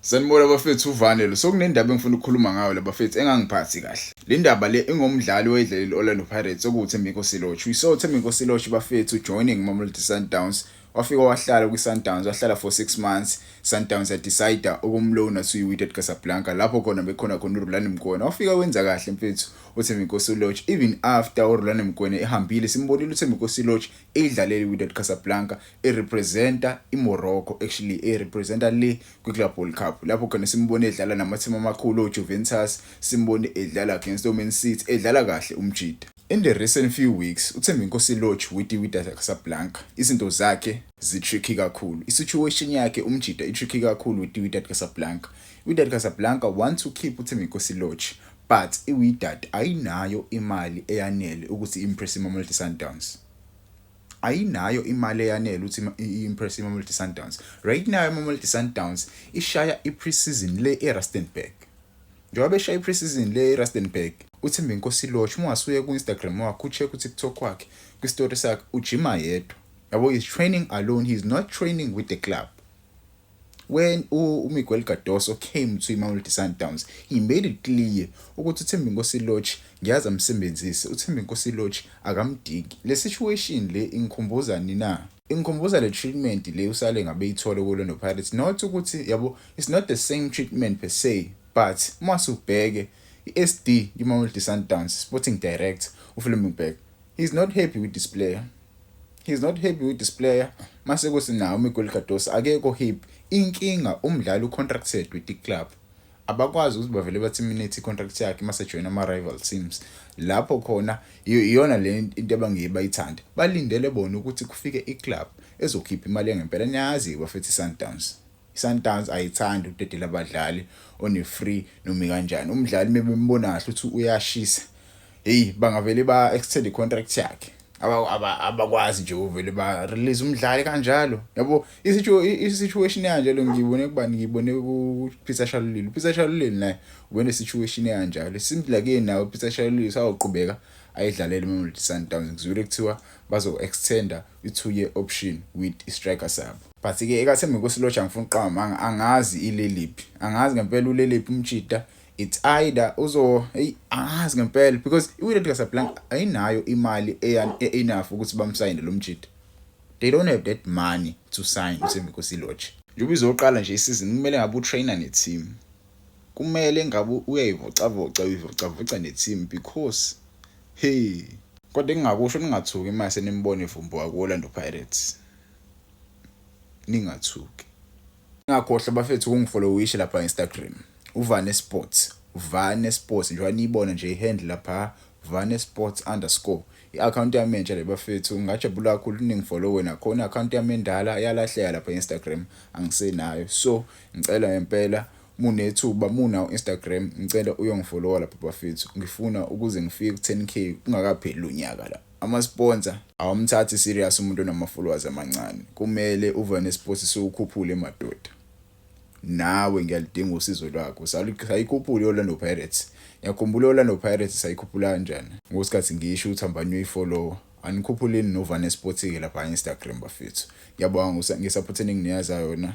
Sanibona bafethu uVanele. Sokunendaba engifuna ukukhuluma ngayo la bafethu engangiphathi kahle. Le ndaba le ingomdlali oyidlalela Orlando Pirates okuuThembinkosi Silotho. We saw Thembinkosi Silotho bafethu joining Mamelodi Sundowns. Wafika wahlala kwiSundowns, wahlala for 6 months. Sundowns decide ukumloana to Casablanca lapho khona bekhona uRhulani Mkone. Wafika wenza kahle mfethu uThembinkosi Silotho even after uRhulani Mkone ehambile simbonile uThembinkosi Silotho edlalele uWydad Casablanca erepresenta iMorocco actually erepresenta le kwiClub World Cup lapho khona simbone edlala namathima amakhulu oJuventus, simbone edlala against Man City, edlala kahle umjida. In the recent few weeks, uThembinkosi Silotho with uWydad Casablanca, izinto zakhe zi-tricky kakhulu. Isituation yakhe umjida i-tricky kakhulu with uWydad Casablanca. uWydad Casablanca want to keep uThembinkosi Silotho, but uWydad ayinayo imali eyanele ukuthi impress iMamelodi Sundowns. Ayinayo imali eyanele ukuthi impress iMamelodi Sundowns. Right now iMamelodi Sundowns ishaya i-preseason le eRustenburg. Njengoba beshaya i-preseason le eRustenburg, uThembinkosi Silotho ungasuye ku-Instagram wakhe ucheck ku-TikTok wakhe kwi-story sakhe ujima yedwa. Yabo he's training alone, he's not training with the club. When uMiguel Cardoso came to iMamelodi Sundowns, he made it clear ukuthi uThembinkosi Silotho ngiyazi amsebenzise, uThembinkosi Silotho akamdiki. Le situation le ingikhumbuza nina. Ingikhumbuza le treatment le usale ngabe ithole kuLorlando Pirates. Not ukuthi yabo it's not the same treatment per se, but masubheke iSD iMamelodi Sundowns sporting director uFlemingberg, he's not happy with this player. He's not happy with this player. Mase kuthi nawo uMiguel Cardoso akekho happy. Inkinga umdlali ucontracted with the club. Abakwazi ukuthi bavele baterminate icontract yakhe mase join ama-rival teams. Lapho khona iyona le into abangebayithanda. Balindele bona ukuthi kufike iclub ezokhipha imali engempela. Niyazi bafethu iSundowns. iSundowns ayithandi ukudedela abadlali one free noma kanjani. Umdlali mebembona kahle ukuthi uyashisa, bangavele ba-extend icontract yakhe. Abakwazi nje uvele ba release umdlali kanjalo. Yabo i-situation kanjalo ngibone kubani, ngibone kuPeter Shalulile. uPeter Shalulile naye ubone situation kanjalo. Simple ke nawo uPeter Shalulile sawuqhubeka ayidlalele iMamelodi Sundowns. Ngizwile kuthiwa bazo-extenda i-2-year option with i-striker sabo. But ke ekaThembinkosi Silotho angifuna uqamba, angazi ileliphi. Angazi ngempela uleliphi umjida. It's either angazi ngempela because iWydad Casablanca ayinayo imali enough ukuthi bamsayine lo mjida. They don't have that money to sign uThembinkosi Silotho. Njengoba izoqala nje isizini kumele ngabe utrainer neteam. Kumele ngabe uyayivocavoca neteam because kodwa engingakusho ningathuki mase nimbone Vumbuka kuOrlando Pirates. Ningathuki. Ngakhohle bafethu ukungifollowisha lapha Instagram. Uvane Sports. Uvane Sports nje wanibona nje ihandle lapha Uvane Sports _ i-account yami entsha le bafethu. Ngajabula kakhulu ningifollow wena khona account yami endala yalahleka lapha Instagram angisenayo. So ngicela ngempela munethuba muna Instagram ngicela uyongifollow lapha bafethu. Ngifuna ukuze ngifike ku10k kungakapheli unyaka la. Ama-sponsor awamthathi serious umuntu onama-followers amancane. Kumele Uvane Sports sokukhuphule emadoda. Nawe ngiyalidinga usizo lwakho. Sayikhuphule iOrlando Pirates. Ngiyakhumbula iOrlando Pirates sayikhuphula kanjani. Ngosikhathi ngisho uthambanye uyifollow. Anikhuphuleni noVane Sports ke lapha Instagram bafethu. Ngiyabonga ngisupporteni nginiyaza yona.